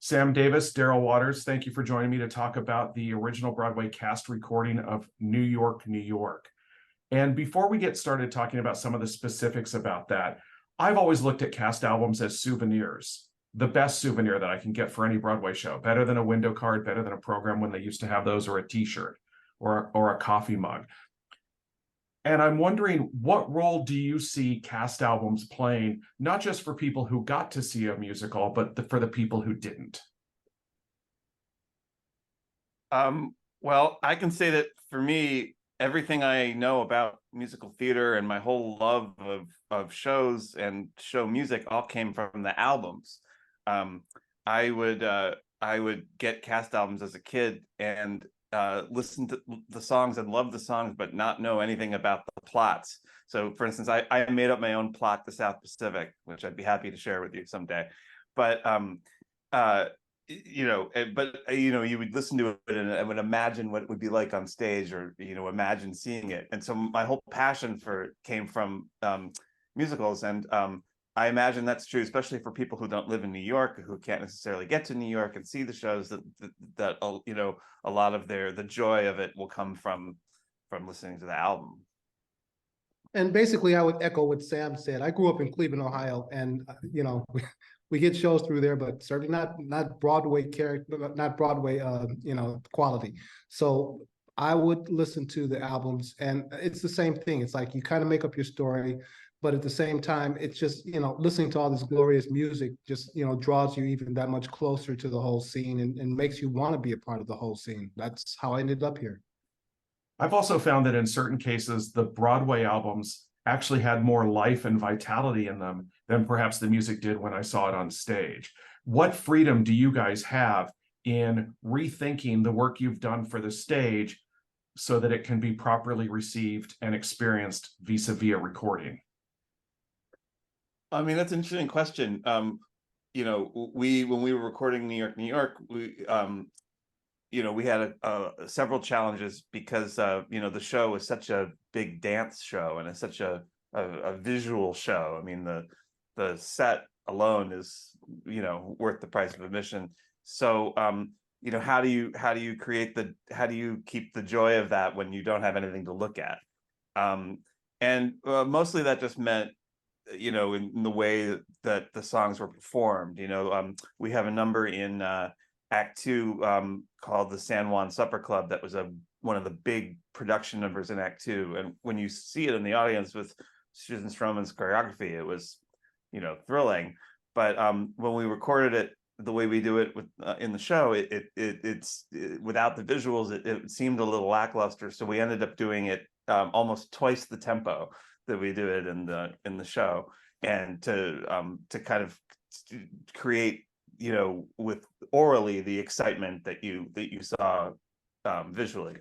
Sam Davis, Daryl Waters, thank you for joining me to talk about the original Broadway cast recording of New York, New York. And before we get started talking about some of the specifics about that, I've always looked at cast albums as souvenirs, the best souvenir that I can get for any Broadway show, better than a window card, better than a program when they used to have those, or a t-shirt or a coffee mug. And I'm wondering, what role do you see cast albums playing, not just for people who got to see a musical, but for the people who didn't? Well, I can say that for me, everything I know about musical theater and my whole love of shows and show music all came from the albums. I would get cast albums as a kid and listen to the songs and love the songs, but not know anything about the plots. So, for instance, I made up my own plot, The South Pacific, which I'd be happy to share with you someday. But you would listen to it and would imagine what it would be like on stage, or imagine seeing it. And so my whole passion for it came from musicals, and I imagine that's true, especially for people who don't live in New York, who can't necessarily get to New York and see the shows. That a lot of the joy of it will come from listening to the album. And basically, I would echo what Sam said. I grew up in Cleveland, Ohio, and we get shows through there, but certainly not Broadway not Broadway quality. So I would listen to the albums, and it's the same thing. It's like you kind of make up your story, but at the same time, it's just listening to all this glorious music just draws you even that much closer to the whole scene, and makes you want to be a part of the whole scene. That's how I ended up here. I've also found that in certain cases, the Broadway albums actually had more life and vitality in them than perhaps the music did when I saw it on stage. What freedom do you guys have in rethinking the work you've done for the stage so that it can be properly received and experienced vis-a-vis a recording? I mean, that's an interesting question. When we were recording New York, New York, we had several challenges because the show was such a big dance show, and it's such a visual show. I mean, the set alone is worth the price of admission. So how do you keep the joy of that when you don't have anything to look at? And mostly that just meant in the way that the songs were performed. We have a number in Act 2 called the San Juan Supper Club that was one of the big production numbers in Act 2. And when you see it in the audience with Susan Stroman's choreography, it was thrilling. But when we recorded it the way we do it in the show, it's without the visuals, it seemed a little lackluster. So we ended up doing it almost twice the tempo that we do it in the show, and to kind of create with orally the excitement that you saw visually.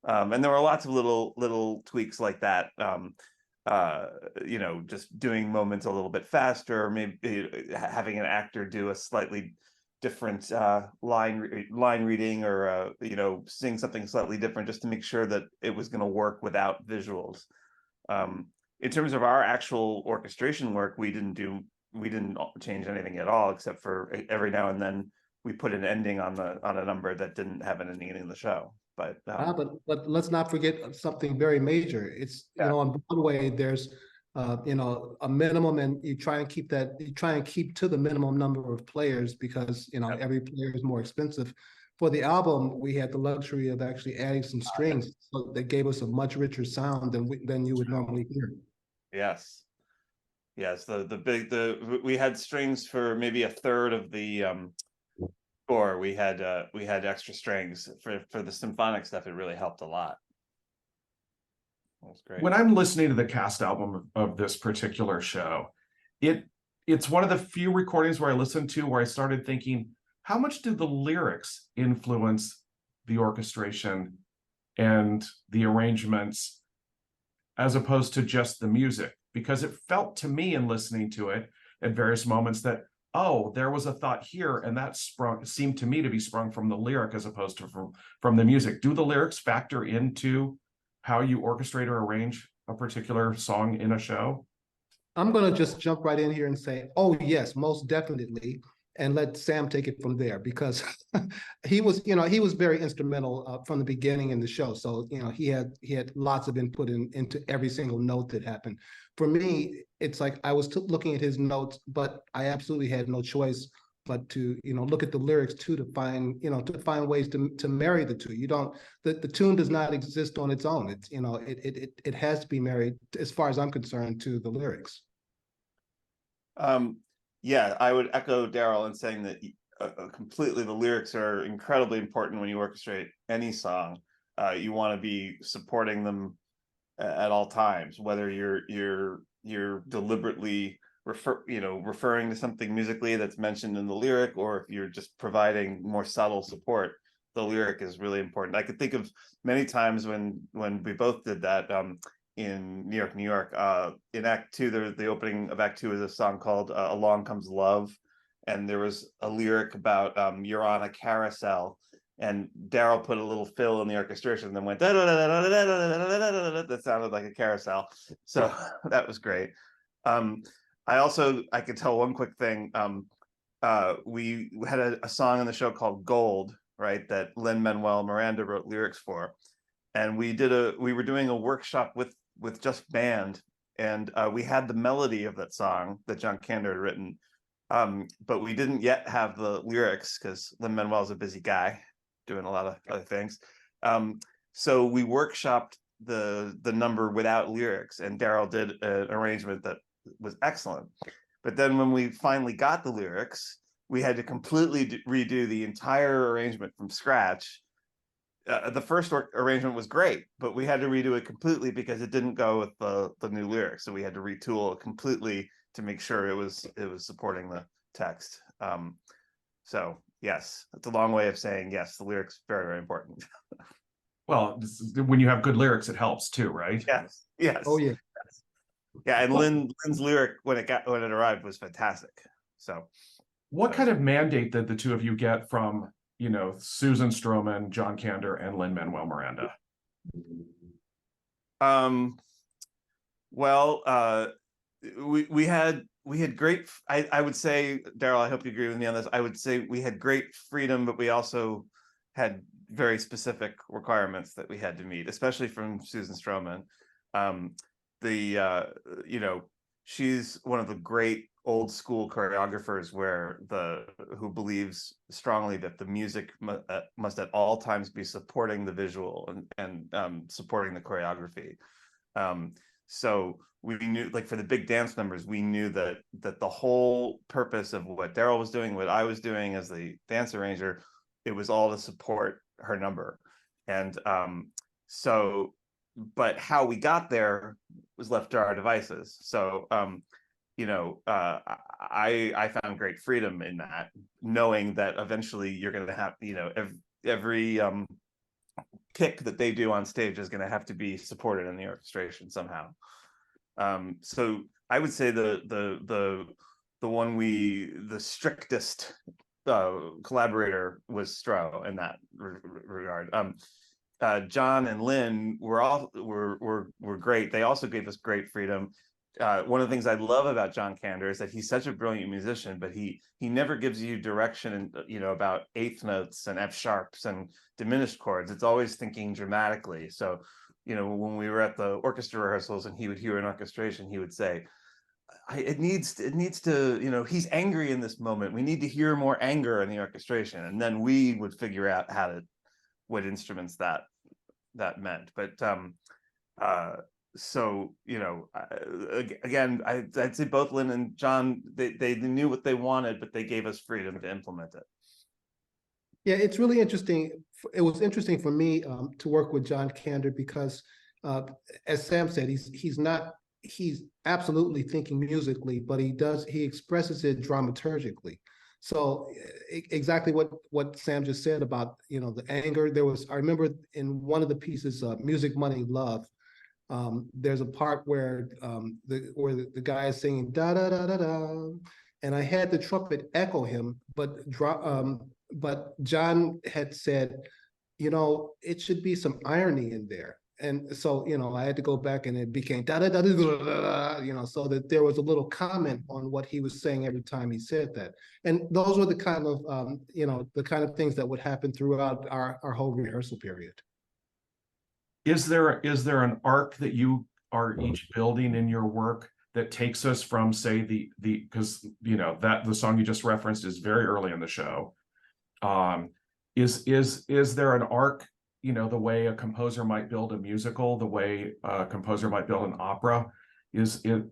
And there were lots of little tweaks like that, just doing moments a little bit faster, or maybe having an actor do a slightly different line reading, or sing something slightly different, just to make sure that it was going to work without visuals. In terms of our actual orchestration work, we didn't change anything at all, except for every now and then we put an ending on a number that didn't have an ending in the show. But let's not forget something very major. It's on Broadway there's a minimum, and you try and keep to the minimum number of players, because every player is more expensive. For the album, we had the luxury of actually adding some strings, so that gave us a much richer sound than you would normally hear. Yes. We had strings for maybe a third of the score. We had extra strings for the symphonic stuff. It really helped a lot. That was great. When I'm listening to the cast album of this particular show, it's one of the few recordings where I listened to where I started thinking, how much do the lyrics influence the orchestration and the arrangements as opposed to just the music? Because it felt to me in listening to it at various moments that, oh, there was a thought here, and that seemed to me to be sprung from the lyric as opposed to from the music. Do the lyrics factor into how you orchestrate or arrange a particular song in a show? I'm going to just jump right in here and say, oh, yes, most definitely. and let Sam take it from there, because he was, he was very instrumental from the beginning in the show. So, he had lots of input into every single note that happened. For me, it's like I was looking at his notes, but I absolutely had no choice but to, look at the lyrics too, to find ways to marry the two. You don't, the tune does not exist on its own. It's, it has to be married, as far as I'm concerned, to the lyrics. Yeah, I would echo Daryl in saying that completely the lyrics are incredibly important when you orchestrate any song. You want to be supporting them at all times, whether you're deliberately referring to something musically that's mentioned in the lyric, or if you're just providing more subtle support. The lyric is really important. I could think of many times when we both did that. In New York, New York. In Act Two, the opening of Act Two is a song called "Along Comes Love," and there was a lyric about "You're on a carousel," and Daryl put a little fill in the orchestration, and then went that sounded like a carousel. So that was great. I could tell one quick thing. We had a song in the show called "Gold," right? That Lin-Manuel Miranda wrote lyrics for, and we were doing a workshop with just band, and we had the melody of that song that John Kander had written, but we didn't yet have the lyrics because Lin-Manuel's a busy guy doing a lot of other things. So we workshopped the number without lyrics, and Daryl did an arrangement that was excellent. But then when we finally got the lyrics, we had to completely redo the entire arrangement from scratch. The first arrangement was great, but we had to redo it completely because it didn't go with the new lyrics. So we had to retool it completely to make sure it was supporting the text. So yes, it's a long way of saying yes, the lyrics very, very important. Well, when you have good lyrics, it helps too, right? Yes. Yes. Oh yeah. Yeah, and Lynn's lyric when it arrived was fantastic. So what kind of mandate did the two of you get from Susan Stroman, John Kander, and Lin-Manuel Miranda? Well, we had great. I would say, Daryl, I hope you agree with me on this. I would say we had great freedom, but we also had very specific requirements that we had to meet, especially from Susan Stroman. She's one of the great old school choreographers who believes strongly that the music must at all times be supporting the visual and supporting the choreography. So we knew, like for the big dance numbers, we knew that the whole purpose of what Daryl was doing, what I was doing as the dance arranger, it was all to support her number. And but how we got there was left to our devices. So I found great freedom in that, knowing that eventually you're going to have, every kick that they do on stage is going to have to be supported in the orchestration somehow. So I would say the strictest collaborator was Stro in that regard. John and Lynn were great. They also gave us great freedom. One of the things I love about John Kander is that he's such a brilliant musician, but he never gives you direction, about eighth notes and F sharps and diminished chords. It's always thinking dramatically. So, when we were at the orchestra rehearsals and he would hear an orchestration, he would say, it needs to, he's angry in this moment. We need to hear more anger in the orchestration. And then we would figure out what instruments that meant. But so again, I'd say both Lynn and John, they knew what they wanted, but they gave us freedom to implement it. Yeah, it's really interesting. It was interesting for me to work with John Kander because, as Sam said, he's absolutely thinking musically, but he expresses it dramaturgically. So exactly what Sam just said about the anger. I remember in one of the pieces, Music, Money, Love, there's a part where the guy is singing da da da da da, and I had the trumpet echo him, but John had said, it should be some irony in there. and so, I had to go back and it became da da da da da da, so that there was a little comment on what he was saying every time he said that. And those were the kind of, the kind of things that would happen throughout our whole rehearsal period. Is there an arc that you are each building in your work that takes us from, say, because that the song you just referenced is very early in the show. Is there an arc, the way a composer might build a musical, the way a composer might build an opera? Is there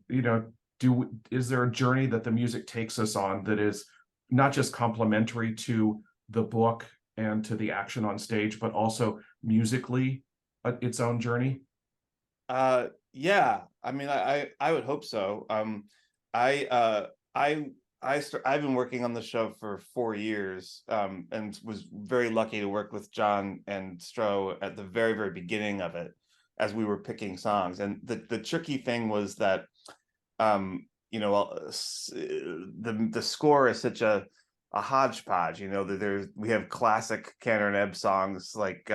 a journey that the music takes us on that is not just complementary to the book and to the action on stage, but also musically its own journey? Yeah, I mean, I would hope so. I've been working on the show for 4 years, and was very lucky to work with John and Stro at the very, very beginning of it as we were picking songs. And the tricky thing was that, the score is such a hodgepodge. We have classic Kander Ebb songs like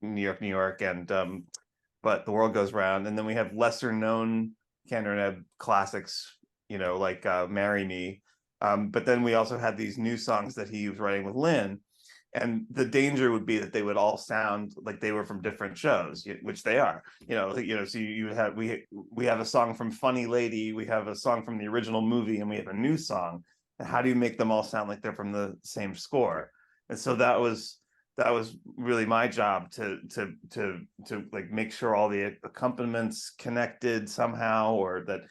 New York, New York, and But the World Goes Round, and then we have lesser known Kander Ebb classics, like Marry Me. But then we also had these new songs that he was writing with Lin, and the danger would be that they would all sound like they were from different shows, which they are. So we have a song from Funny Lady, we have a song from the original movie, and we have a new song. And how do you make them all sound like they're from the same score? And so that was really my job to like make sure all the accompaniments connected somehow, or that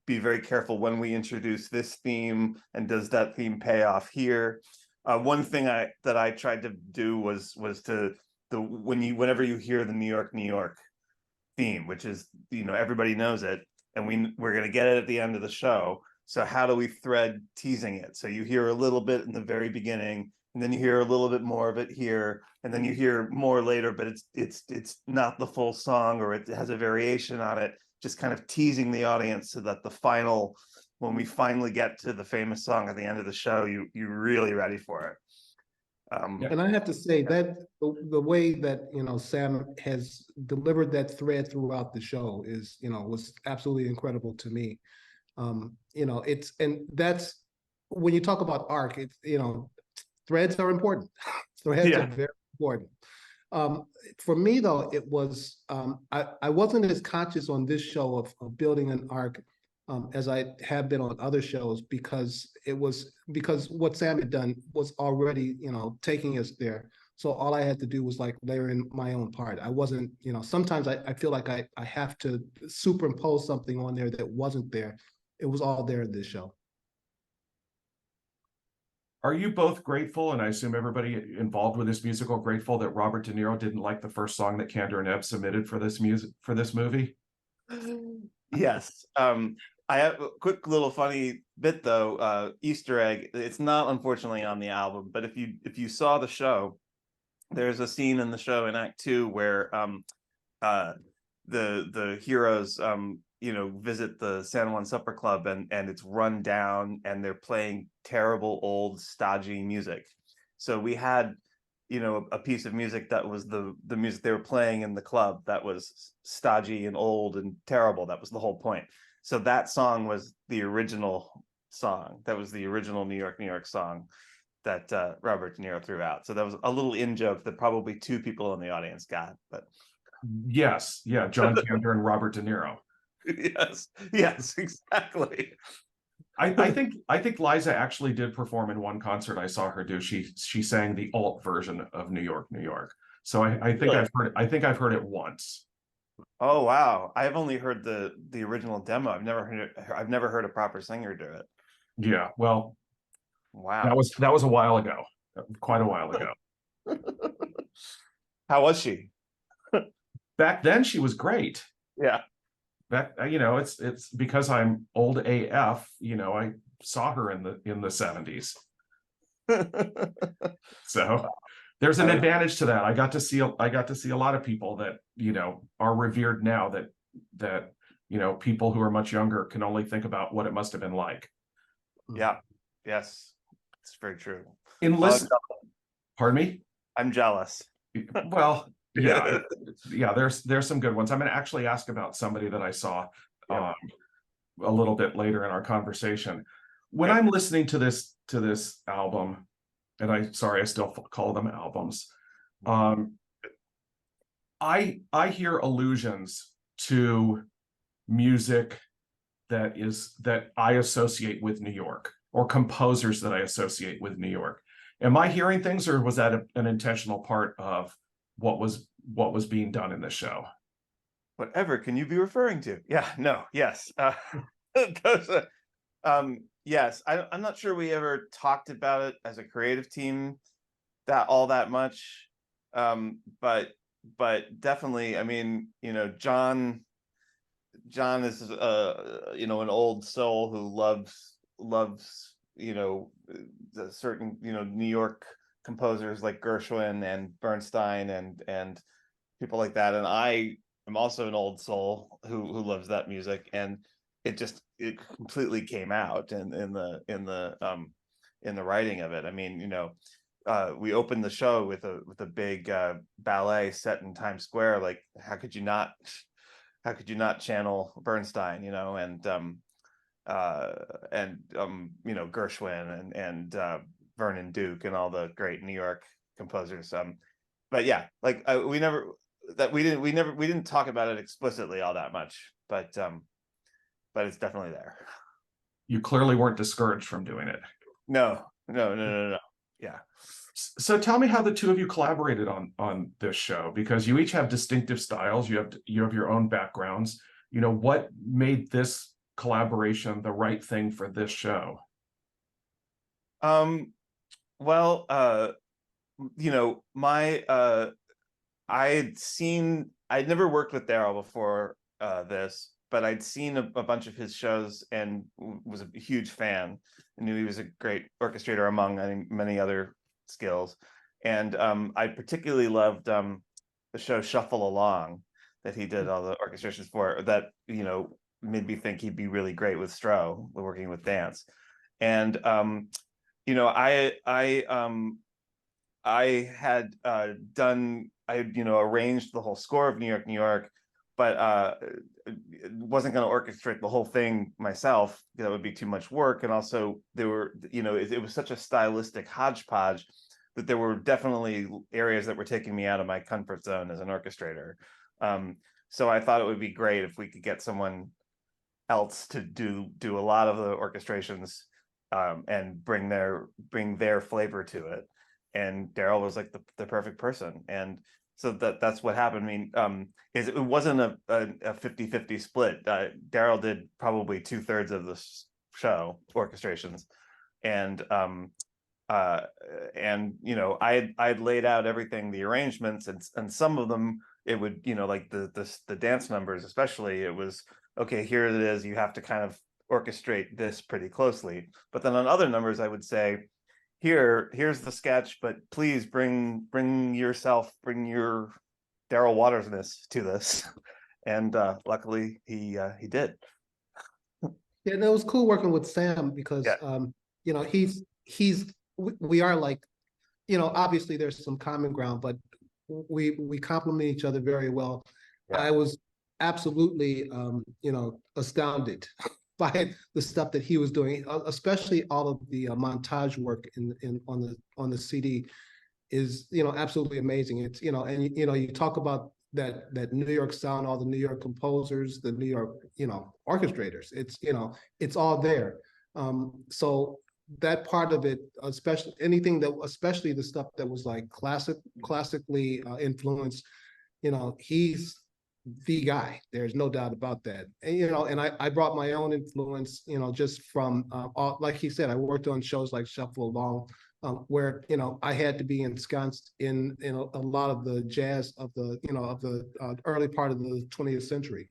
be very careful when we introduce this theme, and does that theme pay off here. One thing that I tried to do was to whenever you hear the New York, New York theme, which is everybody knows it, and we're going to get it at the end of the show. So how do we thread teasing it? So you hear a little bit in the very beginning, and then you hear a little bit more of it here, and then you hear more later, but it's not the full song, or it has a variation on it, just kind of teasing the audience so that when we finally get to the famous song at the end of the show, you're really ready for it. And I have to say that the way that Sam has delivered that thread throughout the show is was absolutely incredible to me. That's when you talk about arc, it's threads are important. Threads are very important. For me, though, it was I wasn't as conscious on this show of building an arc as I have been on other shows, because what Sam had done was already taking us there. So all I had to do was like layer in my own part. I wasn't, sometimes I feel like I have to superimpose something on there that wasn't there. It was all there in this show. Are you both grateful, and I assume everybody involved with this musical grateful, that Robert De Niro didn't like the first song that Kander Ebb submitted for this movie? Yes. I have a quick little funny bit though, Easter egg. It's not unfortunately on the album, but if you saw the show, there's a scene in the show in Act 2 where the heroes visit the San Juan Supper Club, and it's run down, and they're playing terrible old stodgy music. So we had a piece of music that was the music they were playing in the club that was stodgy and old and terrible. That was the whole point. So that song was the original song. That was the original New York, New York song that Robert De Niro threw out. So that was a little in joke that probably 2 people in the audience got. But yes, yeah, John Kander and Robert De Niro. Yes, exactly. I think Liza actually did perform in one concert I saw her do. She sang the alt version of New York, New York. So I think really? I've heard it once. Oh wow! I've only heard the original demo. I've never heard a proper singer do it. Yeah, well, wow, that was a while ago, quite a while ago. How was she? Back then, she was great. Yeah. That it's because I'm old AF. I saw her in the 70s. So there's an advantage to that. I got to see a lot of people that are revered now, that people who are much younger can only think about what it must have been like. Yeah. Yes, it's very true. Pardon me? I'm jealous. Well, Yeah, yeah, there's some good ones. I'm gonna actually ask about somebody that I saw Yeah. a little bit later in our conversation. When Okay. I'm listening to this album, and I still call them albums. I hear allusions to music that I associate with New York, or composers that I associate with New York. Am I hearing things, or was that an intentional part of what was being done in the show? Whatever can you be referring to? Yeah, no, yes. Those yes, I'm not sure we ever talked about it as a creative team all that much. But definitely, I mean, John is an old soul who loves the certain New York composers like Gershwin and Bernstein and people like that, and I am also an old soul who loves that music, and it completely came out in the writing of it. I mean, we opened the show with a big ballet set in Times Square. Like, how could you not channel Bernstein, Gershwin and Vernon Duke and all the great New York composers. But yeah, like we didn't talk about it explicitly all that much, but it's definitely there. You clearly weren't discouraged from doing it. No. Yeah. So tell me how the two of you collaborated on this show, because you each have distinctive styles. You have your own backgrounds. What made this collaboration the right thing for this show? Well, I'd never worked with Daryl before this, but I'd seen a bunch of his shows and was a huge fan. I knew he was a great orchestrator among, I think, many other skills. And I particularly loved the show Shuffle Along that he did all the orchestrations for, that made me think he'd be really great with Stro, working with dance. And I had arranged the whole score of New York, New York, but wasn't going to orchestrate the whole thing myself. That would be too much work. And also it was such a stylistic hodgepodge that there were definitely areas that were taking me out of my comfort zone as an orchestrator. So I thought it would be great if we could get someone else to do a lot of the orchestrations and bring their flavor to it. And Daryl was like the perfect person. And so that's what happened. I mean, it wasn't a 50-50 split. Daryl did probably 2/3 of the show orchestrations, and I'd laid out everything, the arrangements, and some of them it would, like the dance numbers especially, it was okay, here it is, you have to kind of orchestrate this pretty closely. But then on other numbers I would say, here's the sketch, but please bring your Daryl Watersness to this. And luckily he did. Yeah, that was cool working with Sam because we are like, obviously there's some common ground, but we complement each other very well. Yeah. I was absolutely astounded by the stuff that he was doing, especially all of the montage work on the CD is absolutely amazing. It's and you talk about that New York sound, all the New York composers, the New York orchestrators. It's all there. So that part of it, especially especially the stuff that was like classically influenced, he's the guy. There's no doubt about that. And I brought my own influence, just from like he said, I worked on shows like Shuffle Along, where I had to be ensconced in a lot of the jazz of the early part of the 20th century.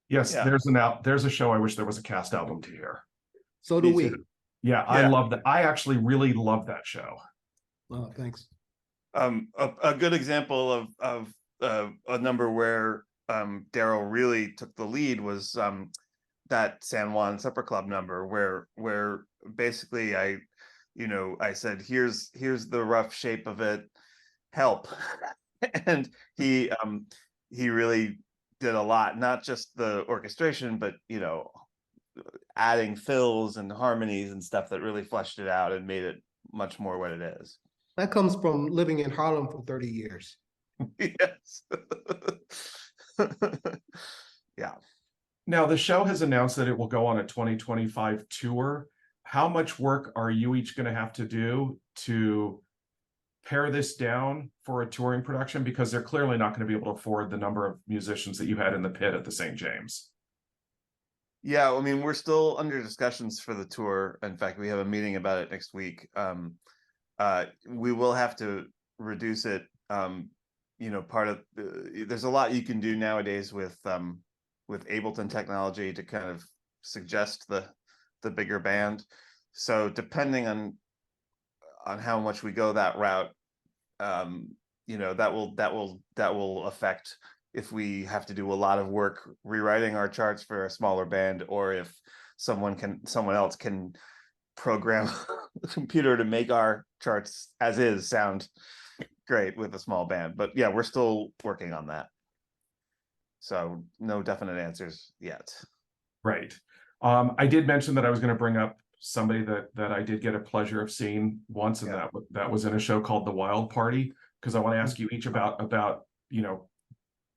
Yes, Yeah. there's a show I wish there was a cast album to hear. So do we. Yeah, I love that. I actually really love that show. Oh, thanks. A good example of a number where Daryl really took the lead was that San Juan Supper Club number, where basically I said, here's the rough shape of it, help. and he really did a lot, not just the orchestration, but adding fills and harmonies and stuff that really fleshed it out and made it much more what it is. That comes from living in Harlem for 30 years. Yes. Yeah. Now, the show has announced that it will go on a 2025 tour. How much work are you each going to have to do to pare this down for a touring production? Because they're clearly not going to be able to afford the number of musicians that you had in the pit at the St. James. Yeah, I mean, we're still under discussions for the tour. In fact, we have a meeting about it next week. We will have to reduce it. Part of there's a lot you can do nowadays with Ableton technology to kind of suggest the bigger band. So depending on how much we go that route, that will affect if we have to do a lot of work rewriting our charts for a smaller band, or if someone else can program the computer to make our charts as is sound great with a small band. But yeah, we're still working on that. So no definite answers yet. Right. I did mention that I was going to bring up somebody that I did get a pleasure of seeing once, and that was in a show called The Wild Party, because I want to ask you each about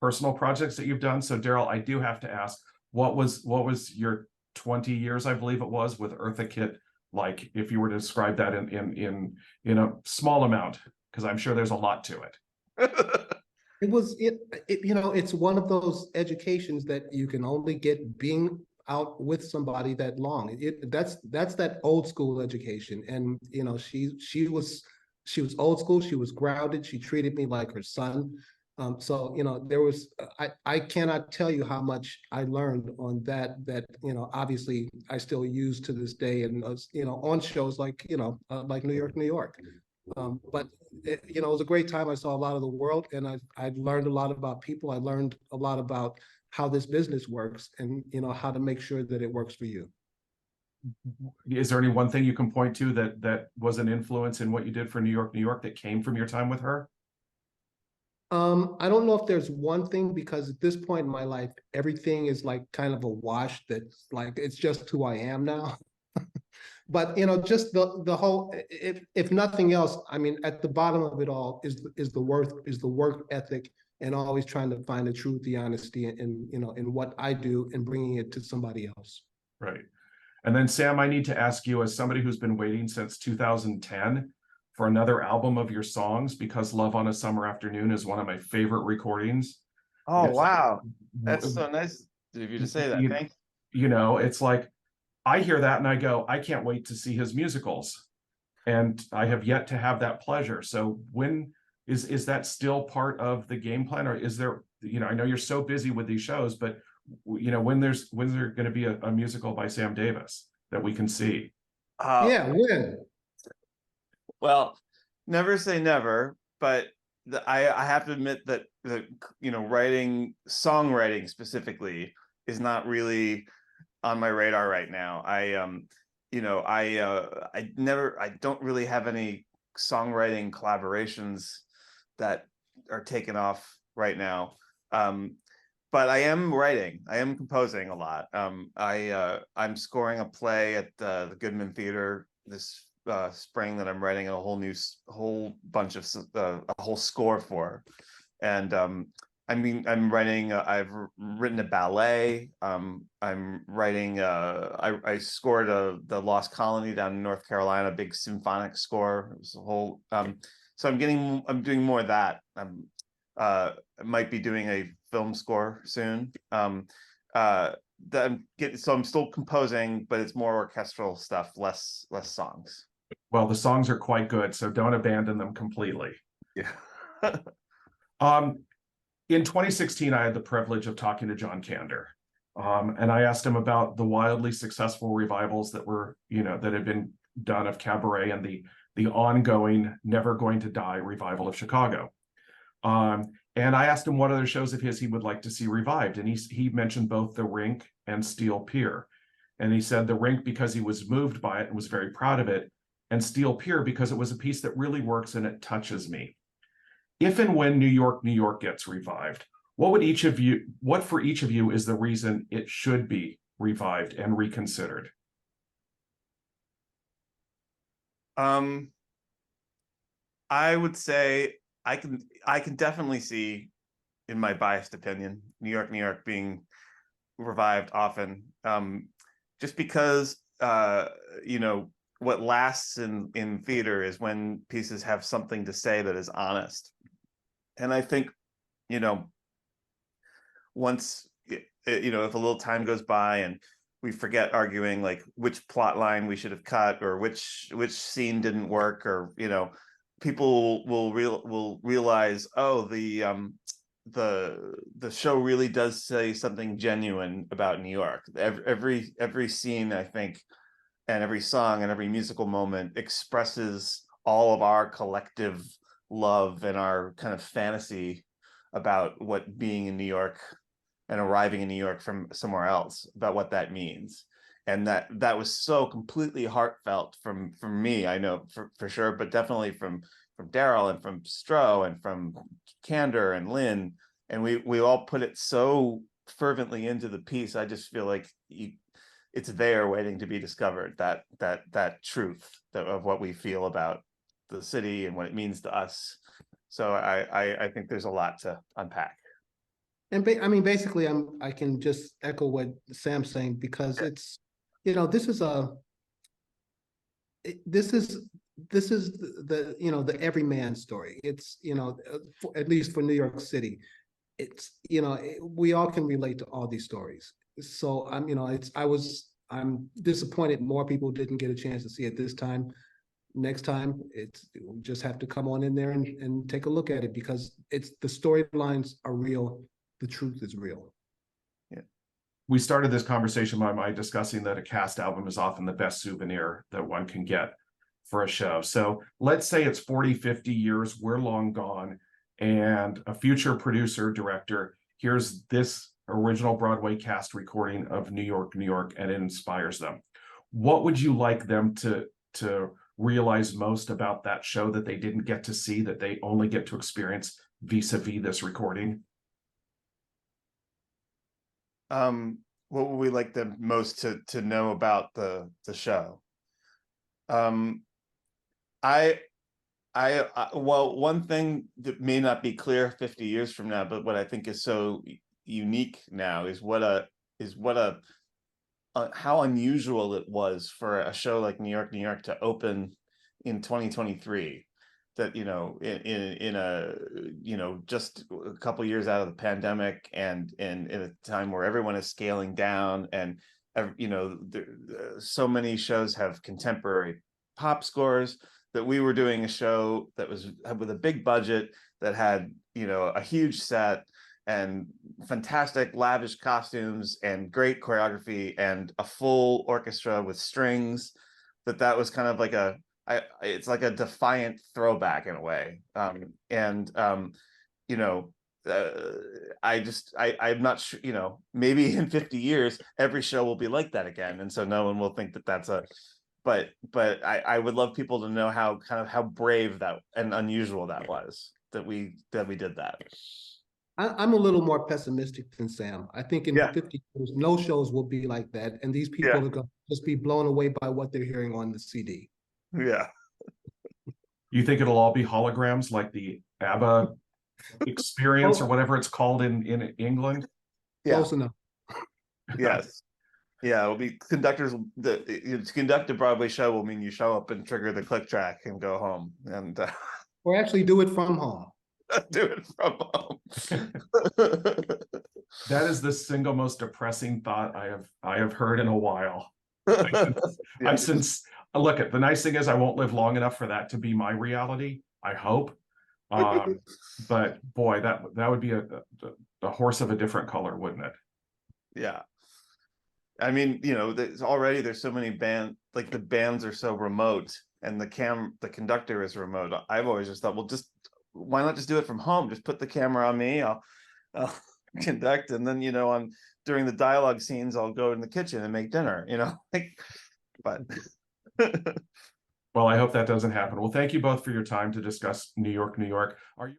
personal projects that you've done. So Daryl, I do have to ask, what was your 20 years, I believe it was, with Eartha Kitt like, if you were to describe that in a small amount, because I'm sure there's a lot to it. It's one of those educations that you can only get being out with somebody that long. That's that old school education. And she was old school, she was grounded, she treated me like her son. I cannot tell you how much I learned on that obviously I still use to this day, and on shows like like New York. But it was a great time. I saw a lot of the world, and I learned a lot about people. I learned a lot about how this business works, and how to make sure that it works for you. Is there any one thing you can point to that was an influence in what you did for New York that came from your time with her? I don't know if there's one thing, because at this point in my life, everything is like kind of a wash. That's like, it's just who I am now. But just the whole, if nothing else, I mean, at the bottom of it all is the work ethic, and always trying to find the truth, the honesty in what I do, and bringing it to somebody else. Right. And then Sam, I need to ask you, as somebody who's been waiting since 2010 for another album of your songs, because Love on a Summer Afternoon is one of my favorite recordings. Oh, wow. That's so nice of you to say that. Thank you. It's like, I hear that and I go, I can't wait to see his musicals. And I have yet to have that pleasure. So when is that still part of the game plan, or is there, I know you're so busy with these shows, but when's there going to be a musical by Sam Davis that we can see? When? Well, never say never, but I have to admit that songwriting specifically is not really on my radar right now. I don't really have any songwriting collaborations that are taken off right now. But I am composing a lot. I'm scoring a play at the Goodman Theater this spring that I'm writing a whole bunch of a whole score for. And I'm writing, I've written a ballet. I'm writing, I scored the Lost Colony down in North Carolina, big symphonic score. It was a whole, so I'm doing more of that. I might be doing a film score soon. So I'm still composing, but it's more orchestral stuff, less songs. Well, the songs are quite good, so don't abandon them completely. Yeah. In 2016, I had the privilege of talking to John Kander, and I asked him about the wildly successful revivals that had been done of Cabaret, and the ongoing Never Going to Die revival of Chicago. And I asked him what other shows of his he would like to see revived, and he mentioned both The Rink and Steel Pier. And he said The Rink because he was moved by it and was very proud of it, and Steel Pier because it was a piece that really works and it touches me. If and when New York gets revived, what for each of you is the reason it should be revived and reconsidered? I would say I can definitely see, in my biased opinion, New York being revived often. Just because what lasts in theater is when pieces have something to say that is honest. And I think, once if a little time goes by and we forget arguing like which plot line we should have cut or which scene didn't work, or people will realize, oh, the show really does say something genuine about New York. Every scene, I think, and every song and every musical moment expresses all of our collective love and our kind of fantasy about what being in New York and arriving in New York from somewhere else, about what that means. And that was so completely heartfelt from me, I know for sure, but definitely from Daryl and from Stro and from Kander and Lin, and we all put it so fervently into the piece. I just feel like it's there waiting to be discovered, that truth of what we feel about the city and what it means to us. So I think there's a lot to unpack. And basically, I can just echo what Sam's saying, because it's, this is the the everyman story. It's at least for New York City, it's we all can relate to all these stories. So I'm disappointed more people didn't get a chance to see it this time. Next time, we'll just have to come on in there and take a look at it, because the storylines are real. The truth is real. Yeah. We started this conversation by discussing that a cast album is often the best souvenir that one can get for a show. So let's say it's 40, 50 years, we're long gone, and a future producer, director hears this original Broadway cast recording of New York, and it inspires them. What would you like them to realize most about that show that they didn't get to see, that they only get to experience vis-a-vis this recording? What would we like them most to know about the show? Well, one thing that may not be clear 50 years from now, but what I think is so unique now is how unusual it was for a show like New York to open in 2023. That in a just a couple years out of the pandemic, and in a time where everyone is scaling down, and so many shows have contemporary pop scores, that we were doing a show that was with a big budget, that had a huge set and fantastic lavish costumes and great choreography and a full orchestra with strings. That was kind of like it's like a defiant throwback in a way. I'm not sure, maybe in 50 years every show will be like that again, and so no one will think that that's but I would love people to know how brave that and unusual that was, that we did that. I'm a little more pessimistic than Sam. I think in 50 years, no shows will be like that, and these people are going to just be blown away by what they're hearing on the CD. Yeah. You think it'll all be holograms, like the ABBA experience or whatever it's called in England? Close enough. Yes. Yeah, it'll be conductors. To conduct a Broadway show will mean you show up and trigger the click track and go home, and or actually do it from home. Do it from home. That is the single most depressing thought I have heard in a while. Look, the nice thing is I won't live long enough for that to be my reality, I hope. But boy, that would be a horse of a different color, wouldn't it? Yeah. I mean, there's so many bands, like the bands are so remote, and the conductor is remote. I've always just thought, well, why not just do it from home? Just put the camera on me, I'll conduct, and then during the dialogue scenes I'll go in the kitchen and make dinner, but well, I hope that doesn't happen. Well, thank you both for your time to discuss New York. Are you